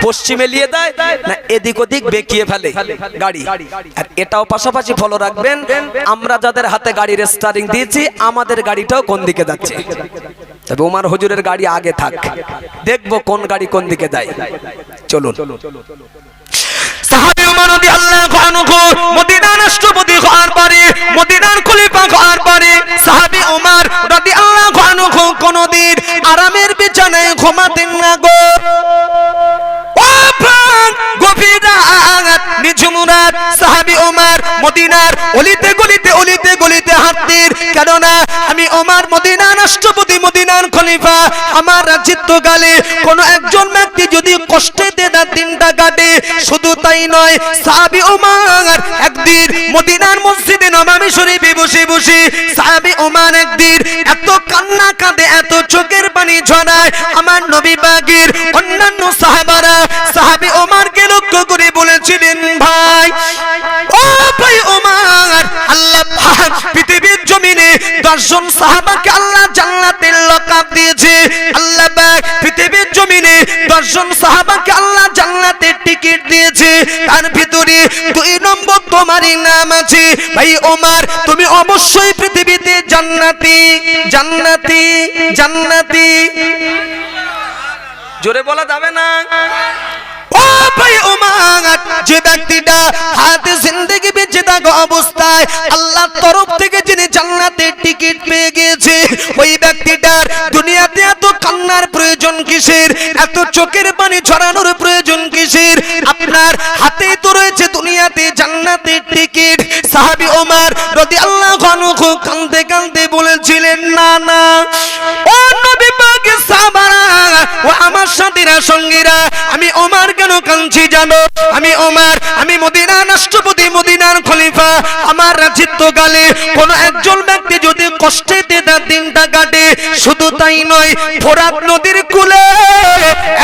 পশ্চিমে নিয়ে দেয় না এদিক ওদিক বেঁকিয়ে ফেলে গাড়ি। আর এটাও পাশাপাশি ফলো রাখবেন, আমরা যাদের হাতে গাড়ির স্টারিং দিয়েছি আমাদের গাড়িটাও কোন দিকে যাচ্ছে। তবে ওমর হুজুরের গাড়ি আগে থাক, দেখবো কোন গাড়ি কোন দিকে যায়। চলুন। সাহাবী ওমর রাদিয়াল্লাহু আনহু মদিনার রাষ্ট্রপতি হওয়ার পরে, মদিনার খলিফা হওয়ার পরে সাহাবী ওমর রাদিয়াল্লাহু আনহু কোনদিন আরামের বিছানায় ঘুমাতেন না গো। ও প্রাণ গভীর রাত নিঝুম রাত সাহাবী ওমর মদিনার অলিতে গলিতে অলিতে গলিতে হাঁটতেন। কেননা আমি ওমর মদিনার রাষ্ট্রপতি, মদিনার খলিফা, আমার রাজত্বকালে কোন একজন ব্যক্তি যদি কষ্টেতে রাত দিনটা কাটে, শুধু তাই নয় সাহাবী ওমর একদিন মদিনার মসজিদে নববী শরীফে বসে বসে সাহাবী ওমর একদিন এত কান্না কাঁদে, এত চোখের পানি ঝরায়, আমার নবী পাকের অন্যান্য সাহাবারা সাহাবী ওমরকে লক্ষ্য করে বলেছিলেন, ভাই ও ভাই ওমর, আল্লাহ পাক পৃথিবীর জমিনে 10 জন সাহাবাকে আল্লাহ জান্নাতের লকাব দিয়েছে। আল্লাহ পাক পৃথিবীর জমিনে 10 জন সাহাবাকে আল্লাহ জান্নাতের টিকিট দিয়েছে, তার ভিতরে 2 নম্বর তোমারই নাম আছে। ভাই ওমর, তুমি অবশ্যই পৃথিবীতে জান্নাতি জান্নাতি জান্নাতি। জোরে বলা যাবে না? ও ভাই ওমর, যে ব্যক্তিটা হাতে জিন্দেগি বেঁচে থাকা অবস্থায় আল্লাহর তরফ থেকে যিনি জান্নাতের টিকিট পেয়ে গিয়েছে, ওই ব্যক্তিটার দুনিয়াতে এত কান্নার প্রয়োজন কিসের, এত চোখের পানি ঝরানোর প্রয়োজন কিসের? আপনার হাতেই তো রয়েছে দুনিয়াতে জান্নাতের টিকিট। সাহাবী ওমর রাদিয়াল্লাহু আনহু কাঁদতে কাঁদতে বলেছিলেন, না না ও নবী পাকের সাহাবারা, ও আমার সাথীরা সঙ্গীরা, আমি ওমর কেন কাঁদছি জানো? আমি ওমর, আমি মদিনার রাষ্ট্রপতি, মদিনার খলিফা, আমার রাজত্বকালে কোন একজন ব্যক্তি যদি কষ্টেতে তার দিনটা কাটে, শুধু তাই নয় ফোরাত নদীর কূলে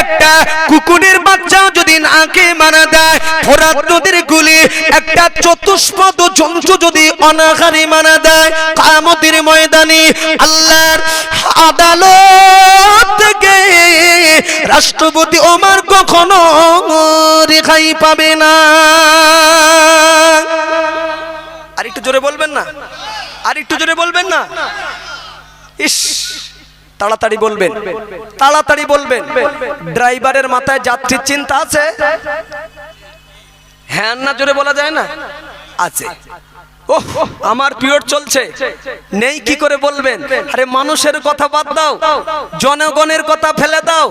একটা কুকুরের বাচ্চা যদি নাকে মারা দেয়, ফোরাত নদীর কূলে একটা চতুষ্পদ জন্তু যদি অনাহারে মারা দেয়, কিয়ামতের ময়দানে আল্লাহর আদালত থেকে রাষ্ট্রপতি ওমর কখনো রেহাই পাবে না। আর একটু জোরে বলবেন না? আর একটু জোরে বলবেন না? ইস, তাড়াতাড়ি বলবেন, তাড়াতাড়ি বলবেন। ড্রাইভারের মাথায় যাত্রীর চিন্তা আছে? হ্যাঁ না জোরে বলা যায় না? আছে। ওহ, আমার পিরিয়ড চলছে, নেই কি করে বলবেন? আরে মানুষের কথা বাদ দাও, জনগণের কথা ফেলে দাও।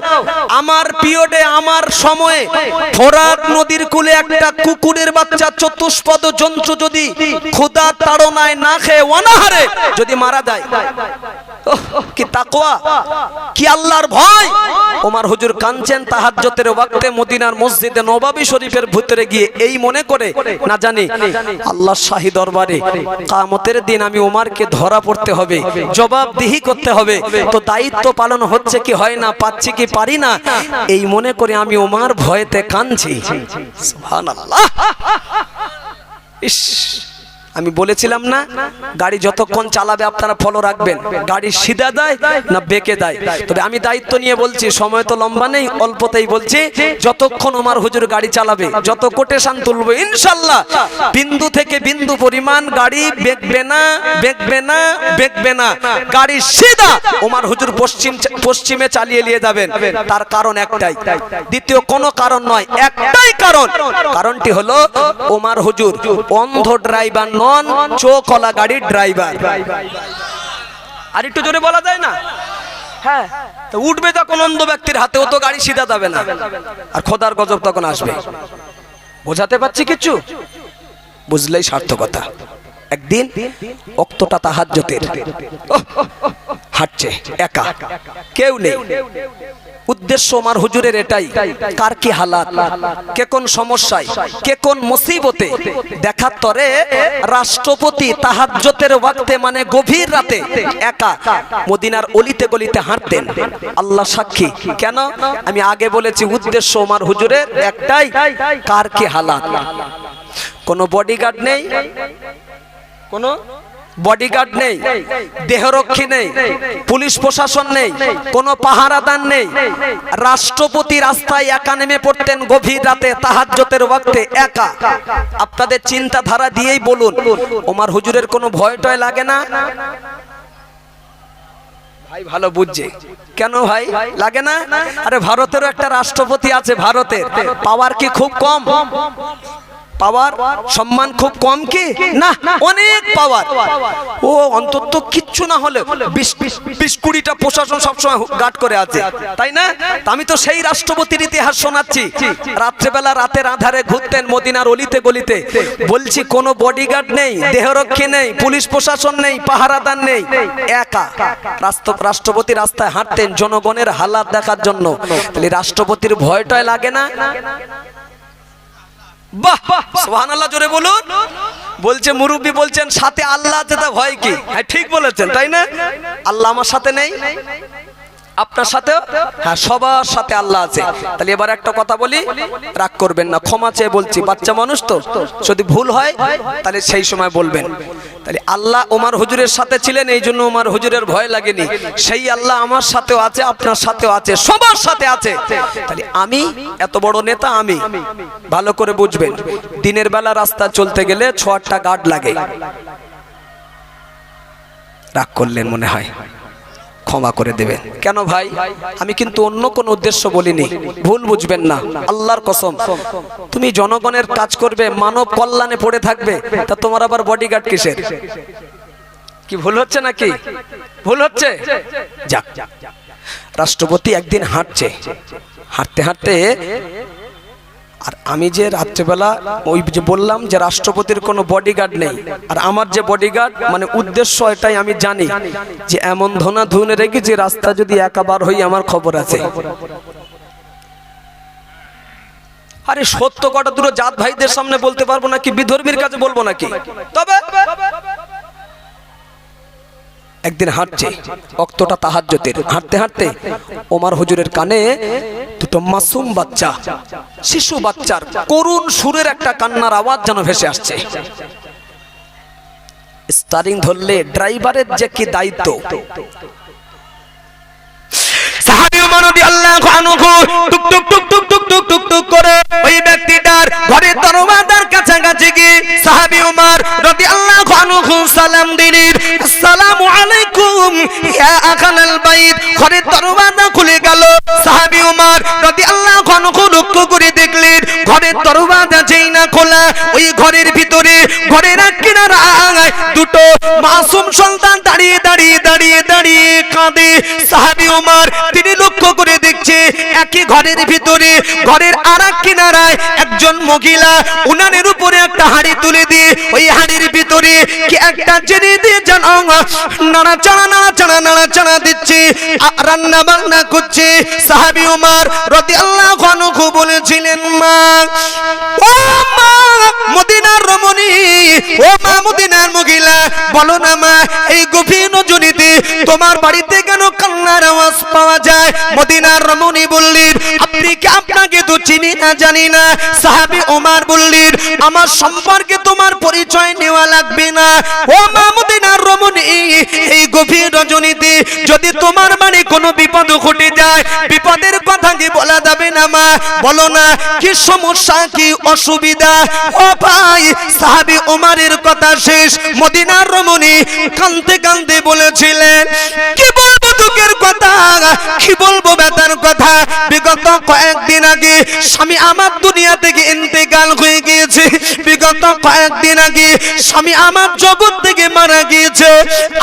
আমার পিরিয়ডে, আমার সময়ে ফোরাত নদীর কূলে একটা কুকুরের বাচ্চা চতুষ্পদ জন্তু যদি ক্ষুধার তাড়নায় না খেয়ে অনাহারে যদি মারা যায়, কি তাকওয়া, কি আল্লাহর ভয়! ওমর হুজুর কাঁদছেন তাহাজ্জুদের ওয়াক্তে মদিনার মসজিদে নববী শরীফের ভিতরে গিয়ে, এই মনে করে না জানি আল্লাহ শাহী দরবারে কিয়ামতের দিন আমি ওমরকে ধরা পড়তে হবে, জবাবদিহি করতে হবে, তো দায়িত্ব পালন হচ্ছে কি হয় না, পাচ্ছি কি পারি না, এই মনে করে আমি ওমর ভয়েতে কাঁদছি। সুবহানাল্লাহ। ইস, আমি বলেছিলাম না, গাড়ি যতক্ষণ চালাবে আপনারা ফলো রাখবেন, গাড়ি সিধা যায় না বেঁকে যায়। তবে আমি দায়িত্ব নিয়ে বলছি, সময় তো লম্বা নেই, অল্পতেই বলছি, যতক্ষণ ওমর হুজুর গাড়ি চালাবে, যত কোটেশন তুলবো ইনশাআল্লাহ বিন্দু থেকে বিন্দু পরিমাণ গাড়ি বেঁকবে না, বেঁকবে না, বেঁকবে না, গাড়ি সিধা ওমর হুজুর পশ্চিমে চালিয়ে নিয়ে যাবেন। তার কারণ একটাই, দ্বিতীয় কোনো কারণ নয়, একটাই কারণ। কারণটি হলো ওমর হুজুর অন্ধ ড্রাইভার নন, চোখওয়ালা গাড়ির ড্রাইভার। আর একটু জোরে বলা যায় না? হ্যাঁ, তো উঠবে যখন অন্ধ ব্যক্তির হাতেও তো গাড়ি সিধা যাবে না, আর খোদার গজব তখন আসবে। বোঝাতে পারছি কিছু? বুঝলেই সার্থকতা। একদিন ওক্তটা তাহাজ্জুদের, হাঁটছে একা, কেউ নেই। উদ্দেশ্য ওমর হুজুরের এটাই, কার কি হালাত, কে কোন সমস্যায়, কে কোন মুসিবতে দেখার তরে রাষ্ট্রপতি তাহাজ্জুদের ওয়াক্তে মানে গভীর রাতে একা মদিনার অলিতে গলিতে হাঁটতেন। আল্লাহ সাক্ষী। কেন? আমি আগে বলেছি উদ্দেশ্য ওমর হুজুরের একটাই, কার কি হালাত। কোনো বডিগার্ড নেই, কোনো বডিগার্ড নেই, দেহরক্ষী নেই, পুলিশ প্রশাসন নেই, কোনো পাহারাদার নেই। রাষ্ট্রপতি রাস্তায় একা নেমে পড়তেন গভীর রাতে তাহাজ্জুদের ওয়াক্তে একা। আপনাদের চিন্তাধারা দিয়েই বলুন, ওমর হুজুরের কোনো ভয় টয় লাগে না? ভাই ভালো বুঝছে কেন ভাই লাগে না? আরে ভারতেরও একটা রাষ্ট্রপতি আছে, ভারতের পাওয়ার কি খুব কম? পাওয়ার সম্মান খুব কম কি না? অনেক পাওয়ার। ও অন্তত কিচ্ছু না হলে 20-20টা প্রশাসন সবসময় গার্ড করে আছে, তাই না? আমি তো সেই রাষ্ট্রপতির ইতিহাস শোনাচ্ছি। রাত্রেবেলা রাতের আধারে ঘুরতেন মদিনার অলিতে গলিতে। বলছি কোনো বডিগার্ড নেই, দেহরক্ষী নেই, পুলিশ প্রশাসন নেই, পাহারাদার নেই, একা রাষ্ট্রপতি রাস্তায় হাঁটতেন জনগণের হালাত দেখার জন্য। তাহলে রাষ্ট্রপতির ভয়টাই লাগে না? বাহ, সুবহানাল্লাহ জোরে বলুন। বলছে মুরব্বি বলছেন সাথে আল্লাহ আছে, তা ভয় কি? হ্যাঁ ঠিক বলেছেন, তাই না? আল্লাহ আমার সাথে নেই, আপনার সাথেও? হ্যাঁ, সবার সাথে আল্লাহ আছে। তাহলে এবার একটা কথা বলি, রাগ করবেন না, ক্ষমা চেয়ে বলছি, বাচ্চা মানুষ তো, যদি ভুল হয় তাহলে সেই সময় বলবেন। তাহলে আল্লাহ ওমর হুজুরের সাথে ছিলেন, এই জন্য ওমর হুজুরের ভয় লাগেনি। সেই আল্লাহ আমার সাথেও আছে, আপনার সাথেও আছে, সবার সাথে আছে। তাহলে আমি এত বড় নেতা, আমি ভালো করে বুঝবেন, দিনের বেলা রাস্তা চলতে গেলে 6-8টা গার্ড লাগে। রাগ করলেন মনে হয়, ক্ষমা করে দেবেন। কেন ভাই? আমি কিন্তু অন্য কোন উদ্দেশ্য বলিনি, ভুল বুঝবেন না, আল্লাহর কসম। তুমি জনগণের কাজ করবে, মানব কল্যাণে পড়ে থাকবে, তা তোমার আবার বডিগার্ড কিসের? কি ভুল হচ্ছে নাকি? ভুল হচ্ছে? যাক, রাষ্ট্রপতি একদিন হাঁটছে, হাঁটতে হাঁটতে, আর আমি যে রাত্রেবেলা ওই যে বললাম যে রাষ্ট্রপতির কোনো বডিগার্ড নেই, আর আমার যে বডিগার্ড, মানে উদ্দেশ্য এটাই আমি জানি যে এমন ধনা ধুনে রেখেছি রাস্তা যদি একাবার হই আমার খবর আছে। আরে সত্য কথা দুটো জাত ভাইদের সামনে বলতে পারবো নাকি বিধর্মীর কাছে বলবো নাকি? তবে একদিন হাঁটছে, অক্তটা তাহাজ্জুদের, হাঁটতে হাঁটতে ওমর হুজুরের কানে দুটো মাসুম বাচ্চা, শিশু বাচ্চার করুণ সুরের একটা কান্নার আওয়াজ যেন ভেসে আসছে। স্টারিং ধরলে ড্রাইভারের যে কি দায়িত্ব, সাহাবী ওমর রাদিয়াল্লাহু আনহু টুক টুক টুক টুক টুক টুক টুক টুক করে ওই ব্যক্তিটার ঘরের দরওয়াজার কাছাকাছি গিয়ে সাহাবী ওমর রাদিয়াল্লাহু আনহু সালাম দিলেন, আসসালামু আলাইকুম ইয়া আখানাল বাইত। ঘরের দরওয়াজা খুলে গেল। সাহাবী ওমর রাদিয়াল্লাহু আনহু লক্ষ্য করে দেখলেন ঘরের দরওয়াজা যেই না খোলা, ওই ঘরের ভিতরে ঘরের এক কিনারায় দুটো মাসুম সন্তান দাঁড়িয়ে দাঁড়িয়ে দাঁড়িয়ে দাঁড়িয়ে কাঁদে। সাহাবী ওমর তিনি লক্ষ্য করে দেখছে একই ঘরের ভিতরে ঘরের আরেক কিনারায় একজন মহিলা উনানের উপরে একটা হাঁড়ি তুলে দিয়ে ওই হাঁড়ির ভিতরে কি একটা জেনে দিয়ে যেন নাড়াচাড়া নাড়াচাড়া নাড়াচাড়া দিচ্ছে, রান্না বান্না করছে। সাহাবী ওমর রাদিয়াল্লাহু আনহু বলেছিলেন, মা, ও মা মদিনার রমণী, ও মা মদিনার মহিলা, বলো না মা, এই গভীর রজনীতে তোমার বাড়িতে কেন কান্নার আওয়াজ পাওয়া যায়? মদিনার রমণী বললেন, আপনি কি, আপনাকে তো চিনি না জানি না। সাহাবী ওমর বললেন, আমার সম্পর্কে তোমার পরিচয় নেওয়া লাগবে না। ও মা মদিনার রমণী, এই গভীর রজনীতে যদি তোমার মানে কোনো বিপদ ঘটে যায়, বিপদের কথা কি বলা যাবে না মা? বলো না কি সমস্যা, কি অসুবিধা? ও ভাই, সাহাবী ওমরের কথা শেষ, মদিনার রমণী কাঁদতে কাঁদতে বলেছিলেন, কি বলবো দুঃখের কথা, কি বলবো ব্যথার কথা। বিগত কয়েকদিন আগে স্বামী আমার দুনিয়া থেকে ইন্তেকাল হয়ে গিয়েছে। বিগত কয়েকদিন আগে স্বামী আমার জগৎ থেকে মারা গিয়েছে।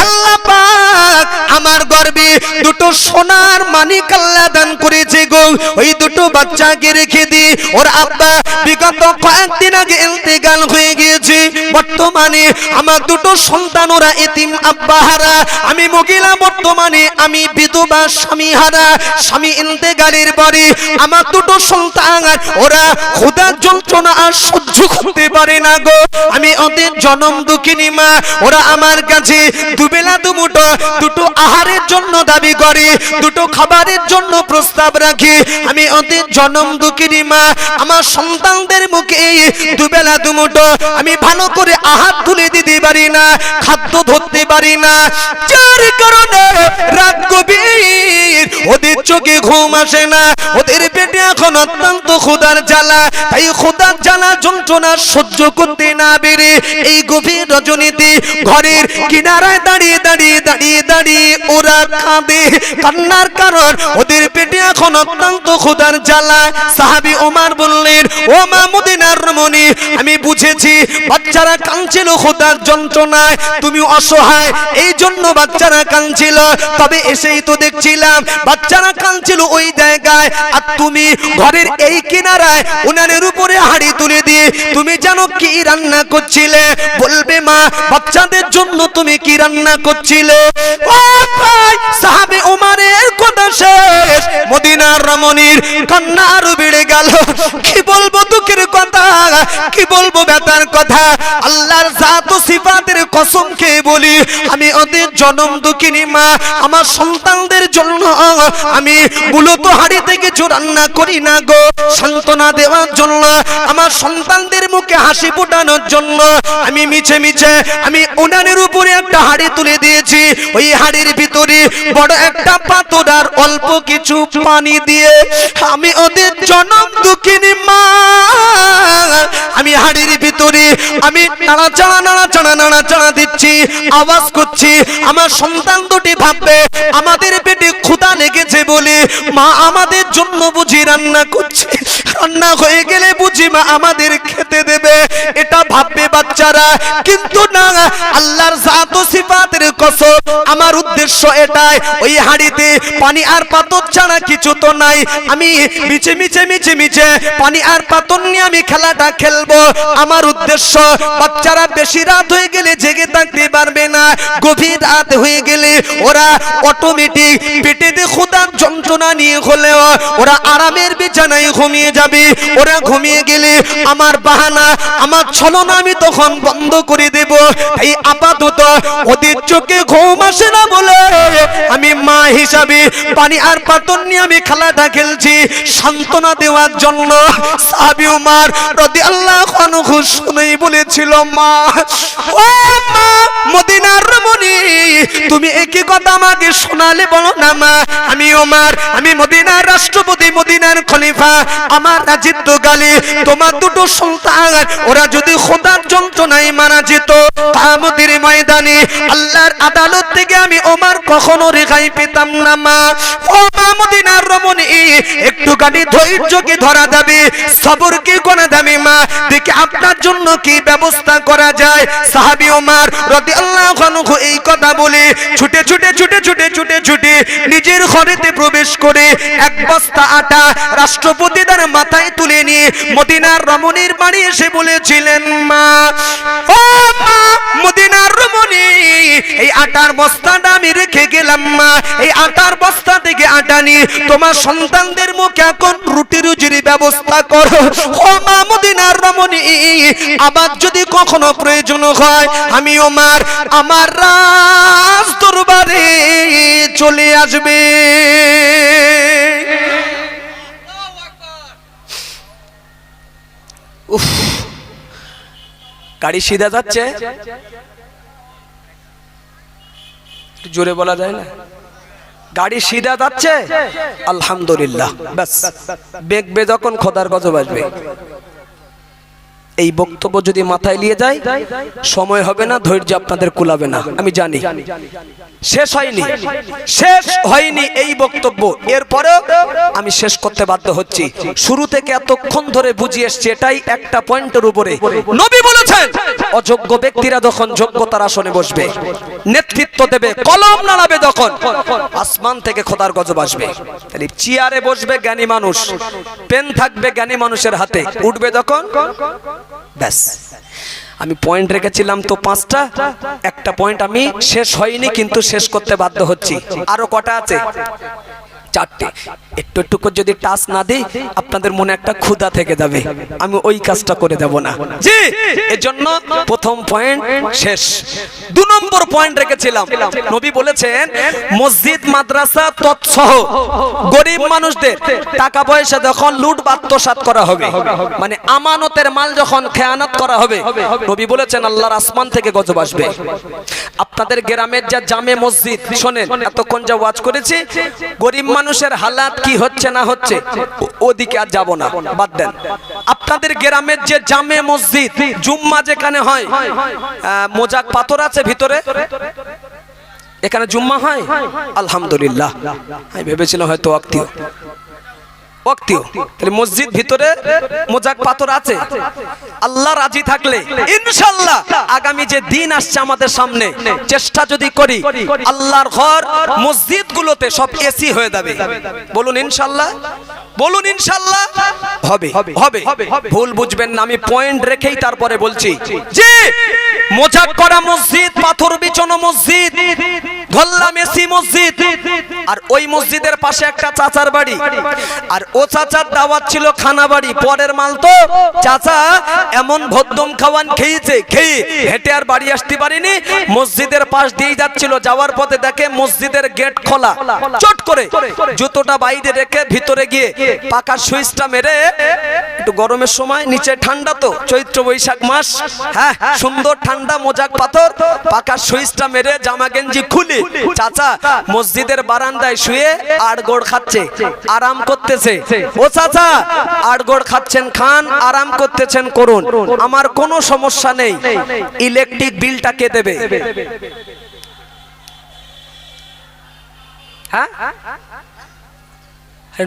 আল্লাহ পাক আমার গর্ভে দুটো সোনার মানিক আল্লাহ দান করেছে গো। ওই দুটো বাচ্চাকে রেখে দি, ওর আব্বা বিগত কয়েকদিন আগে ইন্তেকাল হয়ে গিয়েছে। বর্তমানে আমার দুটো সন্তান ওরা এতিম আব্বা হারা, আমি মহিলা বর্তমানে আমি বিধবা স্বামী হারা। স্বামী ইন্তেকালের পরে আমার দুটো সন্তান ওরা ক্ষুধার যন্ত্রণা আর সহ্য করতে পারে না গো। আমি ওদের জনম দুঃখিনী মা, ওরা আমার কাছে দুবেলা দুমুঠো দুটো আহারের জন্য দাবি করে, দুটো খাবারের জন্য প্রস্তাব রাখে। আমি ওদের জনম দুঃখিনী মা, আমার সন্তানদের মুখে দুবেলা দুমুঠো আমি ভালো করে আহাত তুলে দিতে পারি না, খাদ্য ধরতে পারি না, যার কারণে রাত গভীর, ওদের চোখে ঘুম আসে না, ওদের পেটে এখন অত্যন্ত ক্ষুধার জ্বালা, তাই ক্ষুধার জ্বালা যন্ত্রণা সহ্য করতে না পেরে এই গভীর রজনীতে ঘরের কিনারায় দাঁড়িয়ে দাঁড়িয়ে দাঁড়িয়ে দাঁড়িয়ে ওরা কাঁদে। কান্নার কারণ ওদের পেটে এখন অত্যন্ত ক্ষুধার জ্বালা। সাহাবী ওমর বললেন, ও মা মদিনার রমণী, আমি বুঝেছি বাচ্চারা কাঁদছিল ক্ষুধার যন্ত্রণায়, তুমি অসহায় এই জন্য বাচ্চারা কাঁদছিল, তবে এসেই তো দেখছিলাম বাচ্চারা কাঁদছিল ওই জায়গায়, আর তুমি ঘরের এই কিনারায় উনানের উপরে হাঁড়ি তুলে দিয়ে তুমি জানো কি রান্না করছিলে? বলবে মা, বাচ্চাদের জন্য তুমি কি রান্না করছিলে? ও ভাই, সাহাবী ওমরের কথা শেষ, মদিনার রমণীর কান্না আরো বেড়ে গেল। কি বলবো দুঃখের কথা, কি বলবো ব্যথার কথা। আল্লাহর জাত ও সিফাতের কসম খেয়ে বলি, আমি ওদের জনম দুঃখিনী মা, আমার সন্তানদের জন্য আমি মূলত হাড়িতে কিছু রান্না করি না গো, সান্ত্বনা দেওয়ার জন্য, আমার সন্তানদের মুখে হাসি ফোটানোর জন্য আমি মিছে মিছে আমি উনানের উপরে একটা হাড়ি তুলে দিয়েছি। ওই হাড়ির ভিতরে বড় একটা পাথর আর অল্প কিছু পানি দিয়ে আমি ওদের জনম দুঃখিনী মা, আমি হাড়ির ভিতরে আমি নাড়াচাড়া দিচ্ছি, আওয়াজ করছি। আমার সন্তান দুটি ভাববে আমাদের পেটে ক্ষুধা লেগেছে বলে মা আমাদের জন্য বুঝি রান্না করছে, রান্না হয়ে গেলে বুঝি মা আমাদের খেতে দেবে, এটা ভাববে বাচ্চারা। কিন্তু না, আল্লাহর জাত ও সিফাতের কসম, আমার উদ্দেশ্য এটাই, ওই হাড়িতে পানি আর পাথর ছাড়া কিছু তো নাই। আমি মিছে মিছে পানি আর পাথর নিয়ে আমি খেলাটা খেলবো। আমার উদ্দেশ্য বাচ্চারা বেশি রাত হয়ে গেলে জেগে থাকতে পারবে না, গভীর রাত হয়ে গেলে ওরা অটোমেটিক পেটেতে ক্ষুধার যন্ত্রণা নিয়ে হলেও ওরা আরামের বিছানায় ঘুমিয়ে যাবে। ওরা ঘুমিয়ে গেলে আমার বাহানা, আমার ছলনা আমি তখন বন্ধ করে দেব। তাই আপাতত ওদের চোখে ঘুম আসে না বলে আমি মা হিসাবে পানি আর পাথর নিয়ে আমি খেলাটা খেলছি সান্ত্বনা দেওয়ার জন্য। সাহাবী ওমর রাদিয়াল্লাহু আনহু শুনেই বলেছিল, মা, ও মা মদিনার রমণী, তুমি একই কথা আমাকে শোনালে বলো না মা। আমি ওমর, আমি মদিনার রাষ্ট্রপতি, মদিনার খলিফা, আমার রাজত্বকালে তোমার দুটো সন্তান ওরা যদি ক্ষুধার যন্ত্রণায় মারা যেত, কিয়ামতের ময়দানে আল্লাহর আদালত থেকে আমি ওমর কখনো রেহাই পেতাম না মা। ও মা মদিনার রমণী, একটুখানি ধৈর্যকে ধরা যাবে, সবরকে করা যাবে মা, দেখি আপনার জন্য কি ব্যবস্থা করা যায়। সাহাবী ওমর রাদিয়াল্লাহু আনহু এই কথা বলে ছুটে ছুটে নিজের ঘরেতে প্রবেশ করে এক বস্তা আটা রাষ্ট্রপতি তার মাথায় তুলে নিয়ে মদিনার রমণীর বাড়ি এসে বলেছিলেন, মা, ও মা মদিনার রমণী, এই আটার বস্তাটা আমি রেখে গেলাম মা, এই আটার বস্তা থেকে আটা নিয়ে তোমার সন্তানদের মুখে এখন রুটি রুজির ব্যবস্থা করো। ও মা মদিনার রমণী, আবার যদি কখনো প্রয়োজন হয় আমি ওমর আমার রাজ দরবারে চলে আসবে। উফ, গাড়ি সিধা যাচ্ছে, জোরে বলা যায় না, গাড়ি সিধা যাচ্ছে আলহামদুলিল্লাহ। ব্যাস, দেখবে যখন খোদার গজব আসবে। এই বক্তব্য যদি মাথায় নিয়ে যায় সময় হবে না, ধৈর্য আপনাদের কুলাবে না, আমি জানি। শেষ হয়নি এই বক্তব্য, এরপরেও আমি শেষ করতে বাধ্য হচ্ছি। শুরু থেকে এতক্ষণ ধরে বুঝিয়ে এসছি এটাই একটা পয়েন্টের উপরে। নবী বলেছেন, অযোগ্য ব্যক্তিরা যখন যোগ্যতার আসনে বসবে, নেতৃত্ব দেবে, কলম নাড়াবে, যখন আসমান থেকে খোদার গজব আসবে। তাহলে চেয়ারে বসবে জ্ঞানী মানুষ, পেন থাকবে জ্ঞানী মানুষের হাতে, উঠবে যখন, ব্যাস। আমি পয়েন্ট রেখেছিলাম তো 5টা, একটা পয়েন্ট আমি শেষ হয়নি কিন্তু শেষ করতে বাধ্য হচ্ছি। আরো কটা আছে? চারটে। একটু একটু করে যদি টাচ না দিই আপনাদের মনে একটা ক্ষুধা থেকে যাবে, আমি ওই কাজটা করে দেব না। জি, এজন্য প্রথম পয়েন্ট শেষ। 2 নম্বর পয়েন্ট রেখেছিলাম, নবী বলেছেন মসজিদ মাদ্রাসা তৎসহ গরিব মানুষদের টাকা পয়সা যখন লুট বাত্তসাৎ করা হবে, মানে আমানতের মাল যখন খেয়ানত করা হবে, নবী বলেছেন আল্লাহর আসমান থেকে গজব আসবে। আপনাদের গ্রামের যা জামে মসজিদ, শোনেন এতক্ষণ যা ওয়াজ করেছি, গরিব মানুষের হালাত কি হচ্ছে না হচ্ছে ওদিকে আর যাব না, বাদ দেন। আপনাদের গ্রামের যে জামে মসজিদ, জুম্মা যেখানে হয়, মোজাক পাথর আছে ভিতরে, এখানে জুম্মা হয়? আলহামদুলিল্লাহ, আমি ভেবেছিলাম হয়তো ওয়াক্তিও তাহলে মসজিদ ভিতরে মোজাক পাথর আছে। আল্লাহ রাজি থাকলে ইনশাআল্লাহ আগামী যে দিন আসছে আমাদের সামনে, চেষ্টা যদি করি আল্লাহর ঘর মসজিদগুলোতে সব এসি হয়ে যাবে। বলুন ইনশাআল্লাহ, বলুন ইনশাআল্লাহ। হবে হবে, ভুল বুঝবেন না, আমি পয়েন্ট রেখেই তারপরে বলছি। জি, মোজাক করা মসজিদ, পাথর বিছানো মসজিদ, ধরলাম এসি মসজিদ, আর ওই মসজিদের পাশে একটা চাচার বাড়ি, আর ও চাচার দাওয়াত ছিল খানা বাড়ি, পরের মাল তো চাচা এমন ভদ্দম খাওয়ান খেয়েছে, খেয়ে হেঁটে আর বাড়ি আসতে পারিনি, মসজিদের পাশ দিয়ে যাচ্ছিল, যাওয়ার পথে দেখে মসজিদের গেট খোলা, চট করে জুতোটা বাইরে রেখে ভিতরে গিয়ে পাকার সুইচটা মেরে, একটু গরমের সময় নিচে ঠান্ডা তো, চৈত্র বৈশাখ মাস, হ্যাঁ সুন্দর ঠান্ডা, মোজাক পাথর, পাকার সুইচটা মেরে জামা গেঞ্জি খুলে চাচা মসজিদের বারান্দায় শুয়ে আড়গোড় খাচ্ছে, আরাম করতেছে। ও চাচা আড়গোড় খাচ্ছেন খান, আরাম করতেছেন করুন, আমার কোনো সমস্যা নেই, ইলেকট্রিক বিলটা কে দেবে? হ্যাঁ,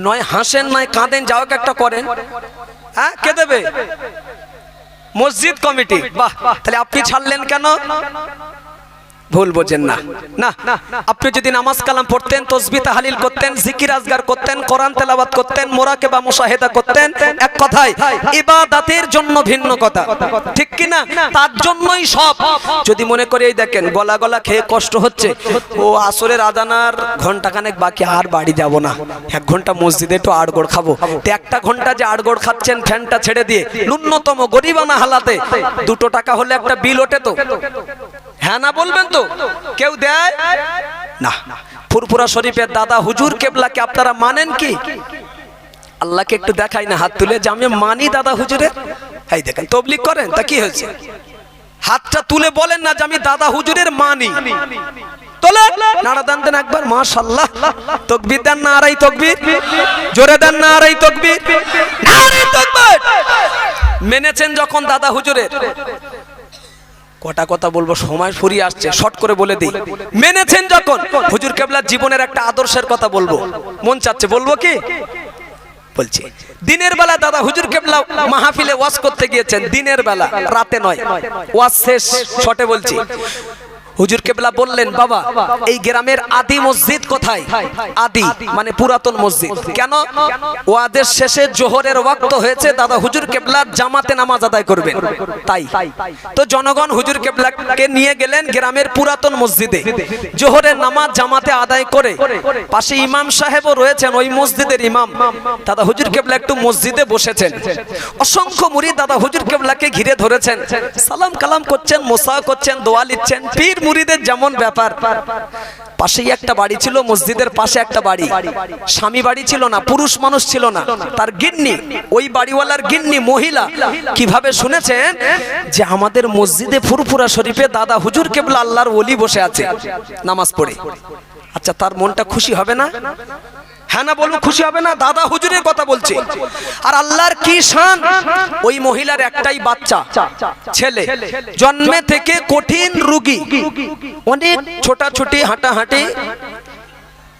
নয় হাসেন নয় কাঁদেন, যাও একটা করেন, হ্যাঁ কে দেবে? মসজিদ কমিটি। বাহ, তাহলে আপনি ছাড়লেন কেন? ভুল বোঝেন না, না আপনি যদি নামাজ কালাম পড়তেন, তাসবিহ তাহলিল করতেন, জিকির আজগার করতেন, কোরআন তেলাওয়াত করতেন, মুরাকাবা মুশাহিদা করতেন, এক কথায় ইবাদতের জন্য ভিন্ন কথা, ঠিক কি না? তার জন্যই সব। যদি মনে করে এই দেখেন গলা গলা খেয়ে কষ্ট হচ্ছে, ও আসরের আজানার ঘন্টাখানেক বাকি, আর বাড়ি যাব না, 1 ঘন্টা মসজিদে একটু আড়গোড় খাবো, 1টা ঘন্টা যে আড়গোড় খাচ্ছেন ফ্যানটা ছেড়ে দিয়ে, ন্যূনতম গরিবানা হালাতে 2 টাকা হলে একটা বিল ওঠে তো, হ্যাঁ না বলবেন তো? কেউ দেয় না। ফুরফুরা শরীফের দাদা হুজুর কেবলাকে আপনারা মানেন কি? আল্লাহকে একটু দেখাই না হাত তুলে যে আমি মানি দাদা হুজুরের। এই দেখেন তবলিগ করেন, তা কি হয়েছে? হাতটা তুলে বলেন না যে আমি দাদা হুজুরের মানি। তোলে নাড়া দেন দেন একবার, মাশাআল্লাহ। তাকবীর দেন, নারাই তাকবীর, জোরে দেন নারাই তাকবীর, নারাই তাকবীর। মেনেছেন যখন দাদা হুজুরের, কটা কথা বলবো, সময় ফুরিয়ে আসছে, শর্ট করে বলে দিই। মেনেছেন যখন, হুজুর কেবলার জীবনের একটা আদর্শের কথা বলবো, মন চাচ্ছে বলবো কি? বলছি। দিনের বেলা দাদা হুজুর কেবলা মাহফিলে ওয়াজ করতে গিয়েছেন, দিনের বেলা, রাতে নয়, ওয়াজ শেষ, শর্টে বলছি। হুজুর কেবলা বললেন, বাবা এই গ্রামের আদি মসজিদ কোথায়? আদি মানে পুরাতন মসজিদ। কেন? ওয়াজের শেষে জোহরের ওয়াক্ত হয়েছে, দাদা হুজুর কেবলার জামাতে নামাজ আদায় করবেন, তাই তো জনগণ হুজুর কেবলাকে নিয়ে গেলেন গ্রামের পুরাতন মসজিদে, জোহরের নামাজ জামাতে আদায় করে, পাশে ইমাম সাহেবও রয়েছেন, ওই মসজিদের ইমাম। দাদা হুজুর কেবলা একটু মসজিদে বসেছেন, অসংখ্য মুরিদ দাদা হুজুর কেবলাকে ঘিরে ধরেছেন, সালাম কালাম করছেন, মোসা করছেন, দোয়া লিখছেন, পীর মুরিদের যেমন ব্যাপার। পাশেই একটা বাড়ি ছিল, মসজিদের পাশে একটা বাড়ি, স্বামী বাড়ি ছিল না, পুরুষ মানুষ ছিল না, তার গিন্নি, ওই বাড়িওয়ালার গিন্নি মহিলা কিভাবে শুনেছেন যে আমাদের মসজিদে ফুরফুরা শরীফে দাদা হুজুর কেবলা আল্লাহর ওলি বসে আছে নামাজ পড়ে। আচ্ছা তার মনটা খুশি হবে না? হ্যাঁ না বলবো, খুশি হবে না? দাদা হুজুরের কথা বলছি। আর আল্লাহর কি শান, ওই মহিলার একটাই বাচ্চা ছেলে, জন্মে থেকে কঠিন রোগী, অনেক ছোটাছুটি হাঁটাহাঁটি,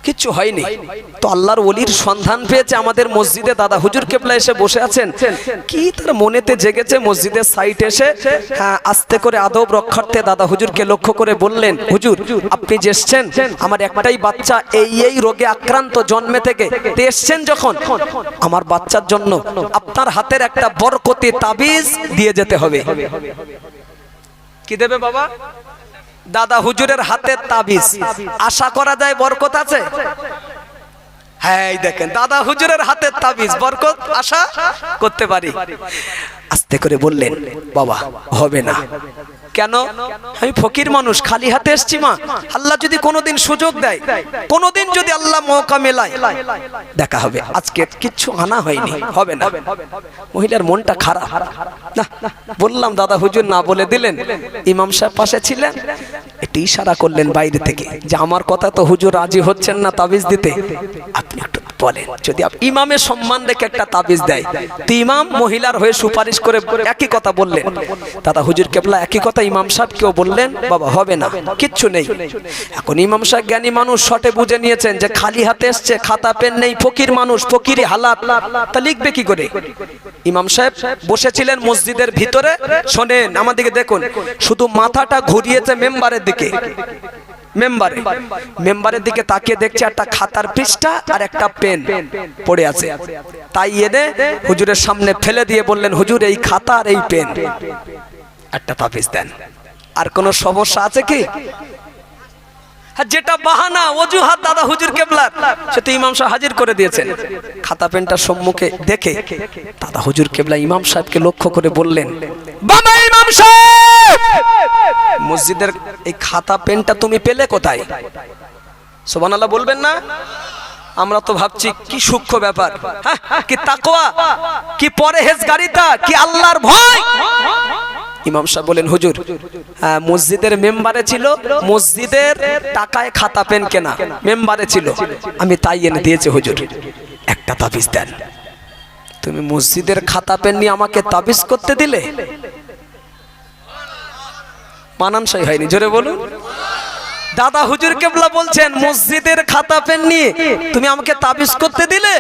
কিচ্ছু হয়নি, তো আল্লাহর ওলির সন্ধান পেয়েছে আমাদের মসজিদে, দাদা হুজুর কেবলা এসে বসে আছেন। কি তার মনেতে জেগেছে, মসজিদের সাইড এসে হ্যাঁ আস্তে করে আদব রক্ষার্থে দাদা হুজুরকে লক্ষ্য করে বললেন, হুজুর আপনি যে এসছেন, আমার একটাই বাচ্চা এই রোগে আক্রান্ত জন্মে থেকে, এসছেন যখন আমার বাচ্চার জন্য আপনার হাতের একটা বরকতি তাবিজ দিয়ে যেতে হবে। কি দেবে বাবা? দাদা হুজুরের হাতের তাবিজ। আশা করা যায় বরকত আছে? হ্যাঁ দেখেন দাদা হুজুরের হাতের তাবিজ, বরকত আশা করতে পারি। আস্তে করে বললেন, বাবা হবে না। কেন? আমি ফকির মানুষ, খালি হাতে এসছি মা। আল্লাহ যদি কোনোদিন সুযোগ দেয়, কোনোদিন যদি আল্লাহ মৌকা মেলায়, দেখা হবে। আজকে কিচ্ছু আনা হয়নি, হবে না। মহিলার মনটা খারাপ। না বললাম দাদা হুজুর না বলে দিলেন। ইমাম সাহেব পাশে ছিলেন, একটু ইশারা করলেন বাইরে থেকে যে আমার কথা তো হুজুর রাজি হচ্ছেন না তাবিজ দিতে, আপনি একটু বলেন যদি ইমামের সম্মান রেখে একটা তাবিজ দেয়। তো ইমাম মহিলার হয়ে সুপারিশ করে একই কথা বললেন। দাদা হুজুর কেবলা একই কথা ইমাম সাহেবকেও বললেন, বাবা হবে না, কিচ্ছু নেই। এখন ইমাম সাহেব জ্ঞানী মানুষ, শটে বুঝে নিয়েছেন যে খালি হাতে এসছে, খাতা পেন নেই, ফকির মানুষ, ফকিরি হালাত, তা লিখবে কি করে? ইমাম সাহেব বসেছিলেন মসজিদের ভিতরে। শোনেন আমাদেরকে দেখুন, শুধু মাথাটা ঘুরিয়েছে মেম্বারের দিকে, মেম্বারের দিকে তাকিয়ে দেখছে একটা খাতার পৃষ্ঠা আর একটা পেন পড়ে আছে। তাই এনে হুজুরের সামনে ফেলে দিয়ে বললেন, হুজুর এই খাতা আর এই পেন, একটা তাবিজ দেন। আর কোন সমস্যা আছে কি? যেটা বাহানা অজুহাত দাদা হুজুর কেবলার, সেটা ইমাম সাহেব হাজির করে দিয়েছেন। খাতা পেনটা সম্মুখে দেখে দাদা হুজুর কেবলা ইমাম সাহেবকে লক্ষ্য করে বললেন, বাবা ইমাম সাহেব, মসজিদের এই খাতা পেনটা তুমি পেলে কোথায়? সুবহানাল্লাহ বলবেন না? আমরা তো ভাবছি কি সূক্ষ্ম ব্যাপার, কি তাকওয়া, কি পরহেজগারিতা, কি আল্লাহর ভয়। ইমাম সাহেব বলেন, হুজুর মসজিদের মেম্বারে ছিল, মসজিদের টাকায় খাতা পেন কেনা, মেম্বারে ছিল, আমি তাই এনে দিয়েছি হুজুর, একটা তাবিজ দেন। তুমি মসজিদের খাতা পেন নিয়ে আমাকে তাবিজ করতে দিলে? মানানসই হয়নি, জোরে বলুন। দাদা হুজুর কেবলা বলছেন মসজিদের খাতা পেন নিয়ে তুমি আমাকে তাবিজ করতে দিলে?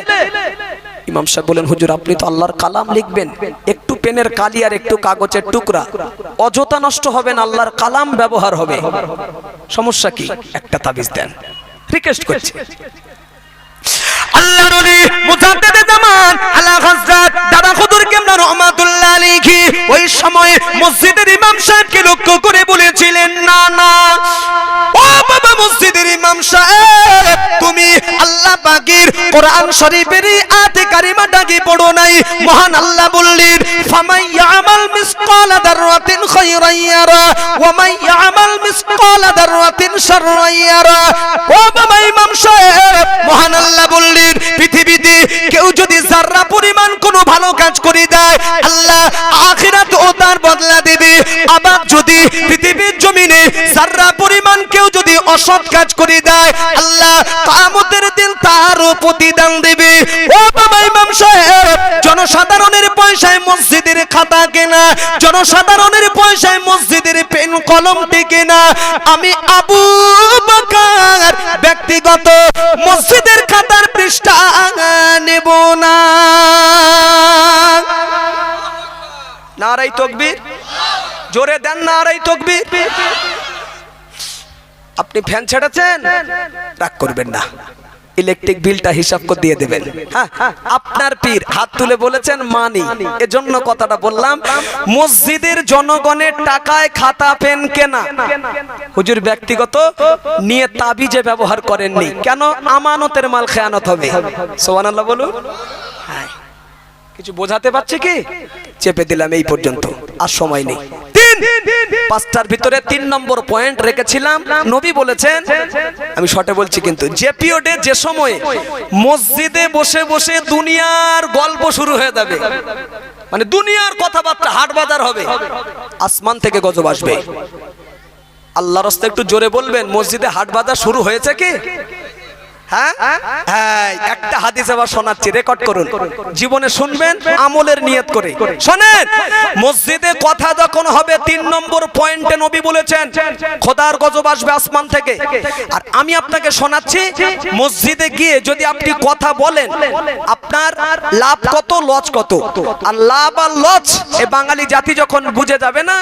ইমাম সাহেব বলেন, হুজুর আপনি তো আল্লাহর কালাম লিখবেন, একটু পেনের কালি আর একটু কাগজের টুকরা অযথা নষ্ট হবে না, আল্লাহর কালাম ব্যবহার হবে, সমস্যা কি? একটা তাবিজ দেন, রিকোয়েস্ট করছি। আল্লাহর ওলি মুজাদ্দিদ জামান আলা হযরত দাদা হুজুর কেবলা রাহমাতুল্লাহ আলাইহি ওই সময় মসজিদের ইমাম সাহেবকে লক্ষ্য করে বলেছিলেন, না না ও বাবা মসজিদের ইমাম সাহেব, তুমি আল্লাহ পাকের কোরআন শরীফের আয়াতে কারিমাটা কি পড়ো নাই? মহান আল্লাহ বললেন, ফামাই ইয়ামাল মিসকালা দাররাতিন খায়রান ইয়ারা ওয়া মাই ইয়ামাল মিসকালা দাররাতিন শাররান ইয়ারা। ও বাবা ইমাম সাহেব, মহান আল্লাহ বললেন, পৃথিবীতে কেউ যদি যারা পরিমাণ কোনো ভালো কাজ করে দেয়, আল্লাহ আখিরাতেও তার বদলা দেবে। আবার যদি পৃথিবীর জমিনে যারা পরিমাণ কেউ যদি অসৎ কাজ করে দেয়, আল্লাহ কিয়ামতের দিন তারও প্রতিদান দেবে। ও বাবা ইমাম সাহেব, জনসাধারণের পয়সায় মসজিদের খাতা কেনা, জনসাধারণের পয়সায় মসজিদের পেন কলম কেনা, আমি আবু বকর ব্যক্তিগত মসজিদের খাতার পৃষ্ঠা নেব না। নারাই তাকবীর, জোরে দেন নারাই তাকবীর। আপনি ফ্যান ছেড়েছেন, রাগ করবেন না, ইলেকট্রিক বিলটা হিসাব করে দিয়ে দেবেন। হ্যাঁ, আপনার পীর হাত তুলে বলেছেন মানি, এজন্য কথাটা বললাম। মসজিদের জনগণের টাকায় খাতা পেন কেনা, হুজুর ব্যক্তিগত নিয়ে তাবিজে ব্যবহার করেননি। কেন? আমানতের মাল খেয়ানত হবে। সুবহানাল্লাহ বলুন। হ্যাঁ, কিছু বোঝাতে পারছি কি? চেপে দিলাম এই পর্যন্ত, আর সময় নেই। পাঁচটার ভিতরে 3 নম্বর পয়েন্ট রেখেছিলাম। নবী বলেছেন, আমি শর্টে বলছি কিন্তু, যে পিরিয়ডে যে সময়ে মসজিদে বসে বসে দুনিয়ার গল্প শুরু হয়ে যাবে, মানে দুনিয়ার কথাবার্তা, হাট বাজার হবে, আসমান থেকে গজব আসবে। আল্লাহর রাস্তায় একটু জোরে বলবেন, মসজিদে হাট বাজার শুরু হয়েছে কি? হ্যাঁ, একটা হাদিস আবার শোনাচ্ছি, রেকর্ড করুন, জীবনে শুনবেন, আমলের নিয়ত করে শোনেন। মসজিদে কথা যখন হবে, 3 নম্বর পয়েন্টে নবী বলেছেন খোদার গজব আসবে আসমান থেকে। আর আমি আপনাকে শোনাচ্ছি, মসজিদে গিয়ে যদি আপনি কথা বলেন, আপনার লাভ কত, লজ কত। আর লাভ আর লজ এ বাঙালি জাতি যখন বুঝে যাবে না,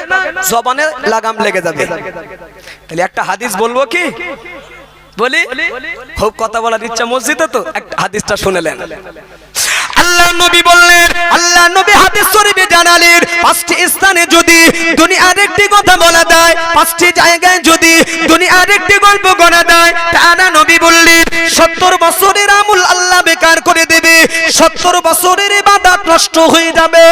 জবানে লাগাম লেগে যাবে। তাহলে একটা হাদিস বলবো কি? বলি, খুব কথা বলার ইচ্ছা মসজিদে, তো একটা হাদিসটা শুনেলেন। আল্লাহ নবী বললেন, আল্লাহ নবী হাদিস শরীফে জানালেন, 5টি স্থানে যদি দুনিয়ার একটি কথা বলা যায়, 5টি জায়গায় যদি দুনিয়ার একটি গল্প বলা যায়, তারা নবী বললেন 70 বছরের আমল আল্লাহ আল্লাহ বেকার করে দেবে, 70 বছরের ইবাদত নষ্ট হয়ে যাবে।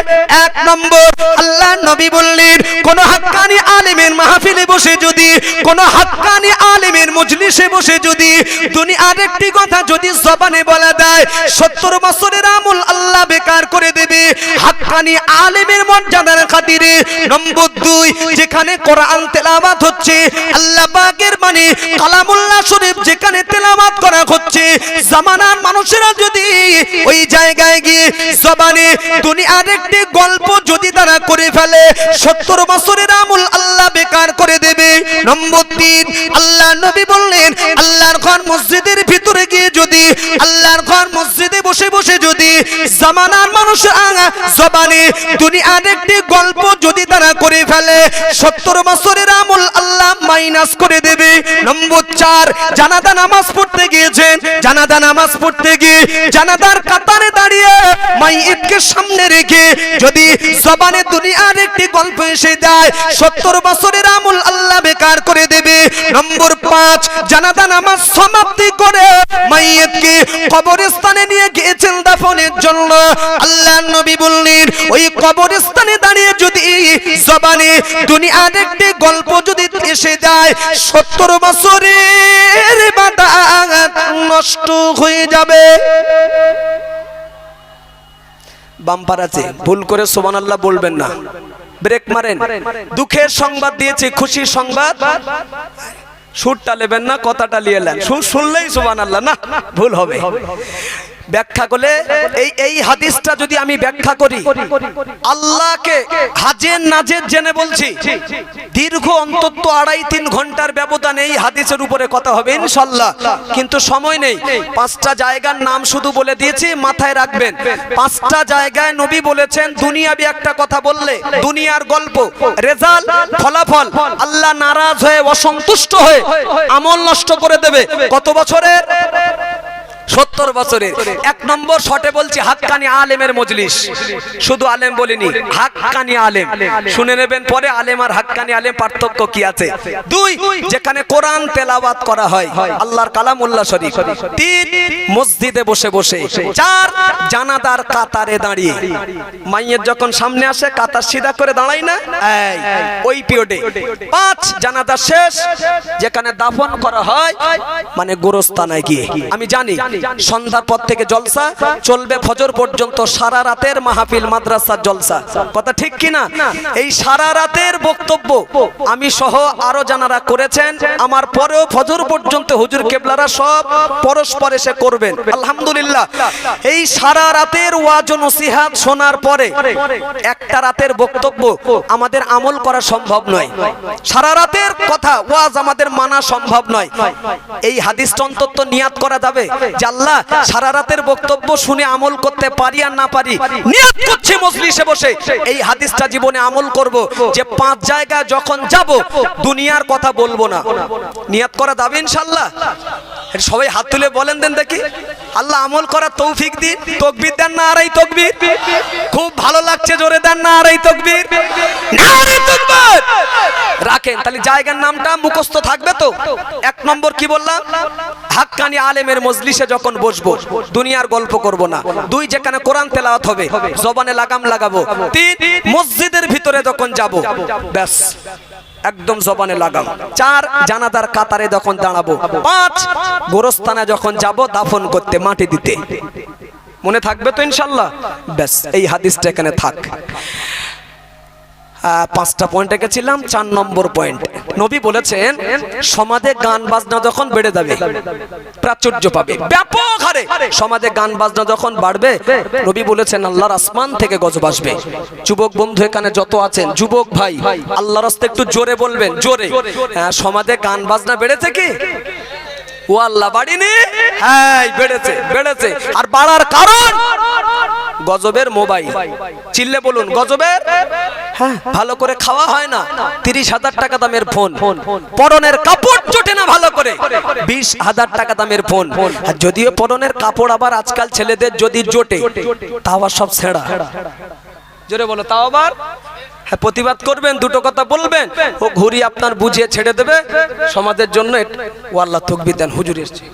এক নম্বর, আল্লাহ নবী বললেন কোন হাক্কানি আলেমের মাহফিলে বসে যদি, কোন হাক্কানি আলেমের মজলিসে বসে যদি দুনিয়ার একটি কথা যদি জবানে বলা দেয়, 70 বছরের আমল আল্লাহ বেকার করে দেবে। হাক্কানি আলেমের মর্যাদার খাতিরে। নম্বর 2, যেখানে কোরআন তেলাওয়াত হচ্ছে, আল্লাহ পাকের বাণী কালামুল্লাহ শরীফ যেখানে তেলাওয়াত করা হচ্ছে, জামানার মানুষেরা যদি ওই জায়গায় গিয়ে জবানে দুনিয়ার একটি গল্প যদি তারা করে ফেলে, 70 বছরের আমল আল্লাহ বেকার করে দেবে। নম্বর 3, আল্লাহ নবী বললেন আল্লাহর ঘর মসজিদের ভিতরে গিয়ে যদি, আল্লাহর ঘর মসজিদে বসে বসে যদি জামানার মানুষ জবানে দুনিয়ার একটি গল্প যদি তারা করে ফেলে, 70 বছরের আমল আল্লাহ মাইনাস করে দেবে। নম্বর 4, জানাজা নামাজ পড়তে গিয়েছেন, জানাজা নামাজ পড়তে গিয়ে জানাজার কাতারে দাঁড়িয়ে মাইয়িতকে সামনে রেখে যদি জবানে দুনিয়ার একটি গল্প এসে দেয়, 70 বছরের আমল আল্লাহ বেকার করে দেবে। নম্বর 5, জানাজা নামাজ সমাপ্তি করে মাইয়িতকে কবরস্থানে নিয়ে গিয়েছেন দাফনের জন্য, আল্লাহ নবী বললেন ওই কবরস্থানে দাঁড়িয়ে যদি জবানে দুনিয়ার একটি গল্প যদি এসে যায়, 70 বছরের ইবাদত নষ্ট হয়ে যাবে। বাম্পার আছে, ভুল করে সুবহানাল্লাহ বলবেন না, ব্রেক মারেন। দুঃখের সংবাদ দিয়েছি, খুশির সংবাদ সুরটা নেবেন না, কথাটা নিয়ে নেন। সুর শুনলেই সুবহানাল্লাহ, না ভুল হবে। ব্যাখ্যা করলে এই হাদিসটা যদি আমি ব্যাখ্যা করি, আল্লাহকে হাজের নাজের জেনে বলছি, দীর্ঘ অন্তত 2.5-3 ঘন্টার ব্যবধানে এই হাদিসের উপরে কথা হবে ইনশাআল্লাহ, কিন্তু সময় নেই। 5টা জায়গার নাম শুধু বলে দিয়েছি, মাথায় রাখবেন। 5টা জায়গায় নবী বলেছেন দুনিয়াবি একটা কথা বললে, দুনিয়ার গল্প, রেজাল্ট, ফলাফল, আল্লাহ নারাজ হয়ে অসন্তুষ্ট হয়ে আমল নষ্ট করে দেবে। কত বছরের? 70 বছরের। 1 নম্বর শটে বলছি হাক্কানি আলেমের মজলিস, শুধু আলেম বলিনি, হাক্কানি আলেম। শুনে নেবেন পরে আলেম আর হাক্কানি আলেম পার্থক্য কি আছে। 2, যেখানে কোরআন তেলাওয়াত করা হয়, আল্লাহর কালামুল্লাহ শরীফ। 3, মসজিদে বসে বসে। 4, জানাজার কাতারে দাঁড়িয়ে, মাইয়ের যখন সামনে আসে কাতার সিধা করে দাঁড়াই না, ওই পিরিয়ডে। 5, জানাজা শেষ, যেখানে দাফন করা হয়, মানে গোরস্থানে গিয়ে। আমি জানি সন্ধ্যার পর থেকে জলসা চলবে ফজর পর্যন্ত, সারা রাতের মাহফিল, মাদ্রাসার জলসা, কথা ঠিক কিনা? এই সারা রাতের বক্তব্য আমি সহ আরো জানারা করেছেন, আমার পরেও ফজর পর্যন্ত হুজুর কেবলারা সব পরস্পর এসে করবেন আলহামদুলিল্লাহ। এই সারা রাতের ওয়াজ ও নসিহত শোনার পরে একটা রাতের বক্তব্য আমাদের আমল করা সম্ভব নয়, সারা রাতের কথা ওয়াজ আমাদের মানা সম্ভব নয়। এই হাদিসটা অন্তত নিয়াত করা যাবে যে আল্লাহ সারা রাতের বক্তব্য শুনে আমল করতে পারি আর না পারি, নিয়ত করছি মজলিসে বসে এই হাদিসটা জীবনে আমল করব, যে 5 জায়গা যখন যাব দুনিয়ার কথা বলবো না। নিয়ত করা যাবে ইনশাআল্লাহ? সবাই হাত তুলে বলেন দেন দেখি, আল্লাহ আমল করার তৌফিক দিন। তাকবীর দেন না আড়াই তাকবীর? খুব ভালো লাগছে, জোরে দেন না আড়াই তাকবীর? নারে তাকবীর রাখেন, তাহলে জায়গার নামটা মুখস্থ থাকবে তো। 1 নম্বর কি বললাম? হাক্কানি আলেমের মজলিসে যখন বসবো দুনিয়ার গল্প করব না। 2, যেখানে কোরআন তেলাওয়াত হবে জবানে লাগাম লাগাবো। 3, মসজিদের ভিতরে যখন যাব ব্যাস একদম জবানে লাগাম। 4, জানাজার কাতারে যখন দাঁড়াবো। 5, গোরস্থানে যখন যাব দাফন করতে, মাটি দিতে। মনে থাকবে তো ইনশাআল্লাহ? ব্যাস এই হাদিসটা এখানে থাক। 5টা পয়েন্টে গেছিলাম। 4 নম্বর পয়েন্ট, নবী বলেছেন সমাজে গান বাজনা যখন বেড়ে যাবে, প্রাচুর্য পাবে ব্যাপক হারে, সমাজে গান বাজনা যখন বাড়বে, নবী বলেছেন আল্লাহর আসমান থেকে গজব আসবে। যুবক বন্ধু এখানে যত আছেন, যুবক ভাই আল্লাহর রাস্তায় একটু জোরে বলবেন, জোরে। সমাজে গান বাজনা বেড়েছে কি? ও আল্লাহ, বাড়িনি? হ্যাঁ বেড়েছে, বেড়েছে। আর বাড়ার কারণ গজবের মোবাইল। চিল্লে বলুন গজবের। হ্যাঁ, ভালো করে খাওয়া হয় না, 30,000 টাকা দামের ফোন, পরনের কাপড় জোটে না ভালো করে, 20,000 টাকা দামের ফোন। আর যদিও পরনের কাপড় আবার আজকাল ছেলেদের যদি জোটে, তাও সব ছেঁড়া। জোরে বলো, তাও আবার। হ্যাঁ, প্রতিবাদ করবেন, দুটো কথা বলবেন, ও ঘুরি আপনার বুঝিয়ে ছেড়ে দেবে সমাজের জন্য। ও আল্লাহ তাকবীর দেন, হুজুর এসেছে।